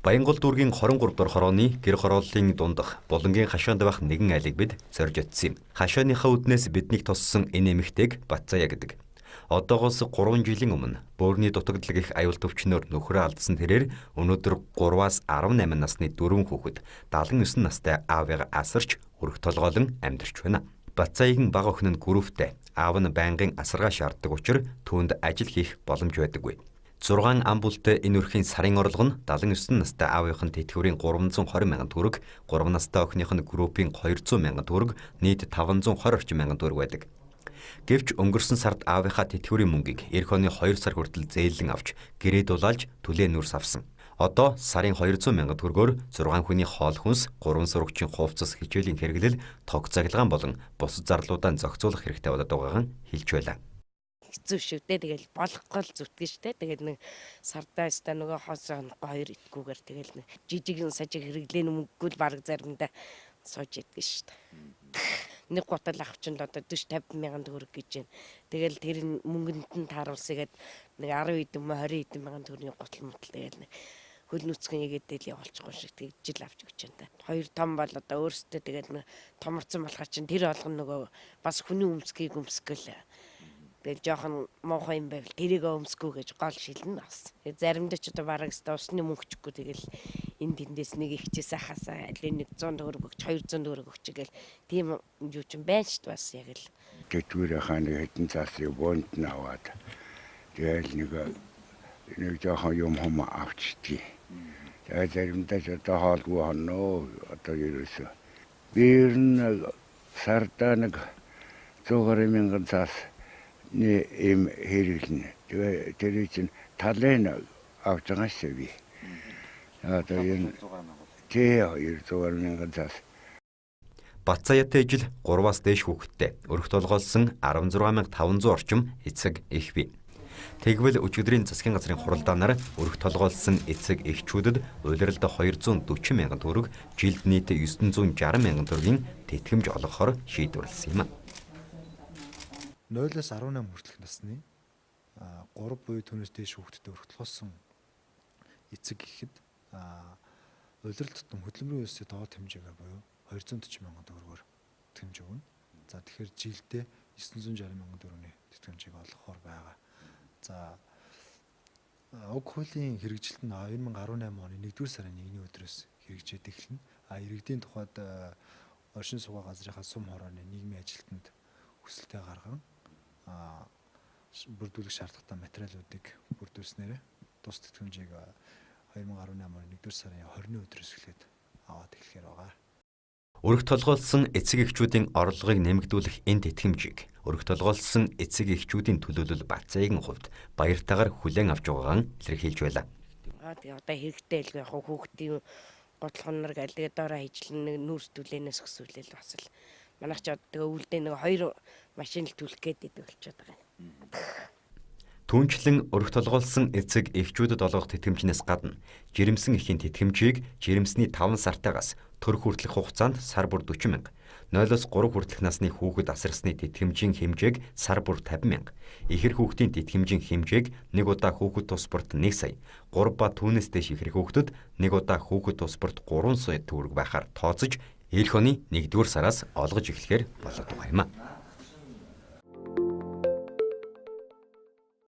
Баянгол дүүргийн 23 дугаар хорооны гэр хорооллын дундах Булангийн хашаанд байх нэгэн айлыг бид зорж очсон юм. Хашааныхаа үднээс биднийг туссан энэ эмэгтэйг Батзая гэдэг. Одоогоос 3 жилийн өмнө бөөрийн дутагдлаг их аюул төвчнөөр нөхрөө алдсан тэрээр өнөөдөр 3-аас 18 насны 4 хүүхэд 79 настай аавыг асарч өрх толгойлон амьдарч байна. Батзаягийн бага охин нь гүрүүвтэй, аав нь байнгын асаргаа шаарддаг учраас түүнд ажил хийх боломж байдаггүй. 6 ам бүлтэй энэ өрхийн сарын орлого нь 79 настай аавынх нь тэтгэврийн 320 мянган төгрөг, 3 настай охиных нь группийн 200 мянган төгрөг, нийт 520 орчим мянган төгрөг байдаг. Гэвч өнгөрсөн сард аавынхаа тэтгэврийн мөнгийг эх оны 2 сар хүртэл зээлэн авч гэрээ дулаалж түлээ нүүрс авсан. Одоо сарын 200 мянган төгрөгөөр 6 хүний хоол хүнс, 3 сурагчийн хувцас хичээлийн хэрэглэл, тог цагилгаан болон бус зарлуудаа зохицуулах хэрэгтэй болоод байгаагаа хэлж байлаа. Хэцүү шүү дээ. Тэгэл болохгүй л зүтгэн шүү дээ. Тэгэл нэг сардаа өстө нөгөө хоосоо хоёр итгэвгээр тэгэл нэг жижигэн сажиг хэрэглэн мөнгөгүй л бараг заримдаа сууж идэх шүү дээ. Нэг гутал авчин л одоо 40-50 мянган төгрөг гэж байна. Тэгэл тэр мөнгөнд нь тааруулсагээд нэг 10 эдэн 20 эдэн мянган төгрөгийн гутал мутал тэгэл нэг хөл нүцгэн игээдэл явуулчихгүй шиг тэгжил авч өгч байна. Хоёр том бол одоо өөрсдөө тэгэл нэг томорцсон болохоор чинь тэр олгон нөгөө бас хүний өмсгийг өмсгөл. Тэгэл жоохон муухай юм байвал тэрийг өмсгөө гэж гол шилнэ бас. Заримдаа ч одоо бараг өстө усны мөнгөчгүй тэгэл энэ тэндээс нэг ихчээс хасаа аль нэг 100 төгрөг өгч 200 төгрөг өгч гэл тийм юу ч юм байна шүү дээ бас яг л. Тэтгэврийн хааны хэдэн цаасыг боонд нь аваад тэгэл нэг жоохон юм хом авчдгийг. Тэгээд заримдаа ч одоо хоолгүй хоноо одоо ерөөсөө. Би нэг сардаа нэг 100 мянган цаас нэм хэрэглэнэ. Тэгээ тэр чинь талын авч байгаа шүү би. Одоо энэ тий 200 мянган цаас. Батзаяатай ижил 3-аас дээш хүүхэдтэй өрх толгойлсон 16500 орчим эцэг эх бий. Тэгвэл өчигдрийн засгийн газрын хуралдаанаар өрх толгойлсон эцэг эхчүүдэд улиралд 240 мянган төгрөг, жилд нийт 960 мянган төгрөгийн тэтгэмж олгохоор шийдвэрлсэн юм. 0-18 хүртэлх насны 3 буюу түүнээс дээш хүүхэдтэй өрх толгойлсон эцэг гэхэд улирал тутам хөдөлмөрийн үйлсийн доод хэмжээгээ буюу 240 мянган төгрөгөөр тэтгэмж өгнө. За тэгэхээр жилдээ 960 мянган төгрөгийн тэтгэмжийг олгохоор байгаа. За уг хуулийн хэрэгжилт нь 2018 оны 1-р сарын 1-ний өдрөөс хэрэгжээд эхэлнэ. Иргэдийн тухайд оршин суугаа газрынхаа сум хорооны нийгмийн ажилтнанд хүсэлтээ гарган бүрдүүлэх шаардлагатай материалуудыг бүрдүүлснээр тус тэтгэмжийг 2018 оны 1-р сарын 20-ны өдрөөс эхлээд аваад эхлэхээр байгаа. Өрх толгойлсон эцэг эхчүүдийн орлогыг нэмэгдүүлэх энэ тэтгэмжийг өрх толгойлсон эцэг эхчүүдийн төлөөлөл Батзаягийн хувьд баяртайгаар хүлээн авч байгаагаа илэрхийлж байлаа. Тэгээ одоо хэрэгтэй л яг хүүхдийн готлхон нар галдгээ доороо хийжлэн нэг нүүрс түлээнээс өсвөлэл бас л манайх ч одоо өвөлдөө нэг 2 машин л түлхэх гээд болчиход байгаа юм. Түүнчлэн өрх толгойлсон эцэг эхчүүдэд олгох тэтгэмжнээс гадна жирэмсэн эхийн тэтгэмжийг жирэмсний 5 сартаагаас төр хүртэлх хугацаанд сар бүр 40 мянга, 0-3 хүртэлх насны хүүхэд асарсны тэтгэмжийн хэмжээг сар бүр 50 мянга, ихэр хүүхдийн тэтгэмжийн хэмжээг 1 удаа хүүхэд тус спорт 1 сая, 3 ба түүнээс дээш ихэр хүүхдэд 1 удаа хүүхэд тус спорт 3 сая төгрөг байхаар тооцож эх оны 1-р сараас олгож эхлэхээр болоод байгаа юм а.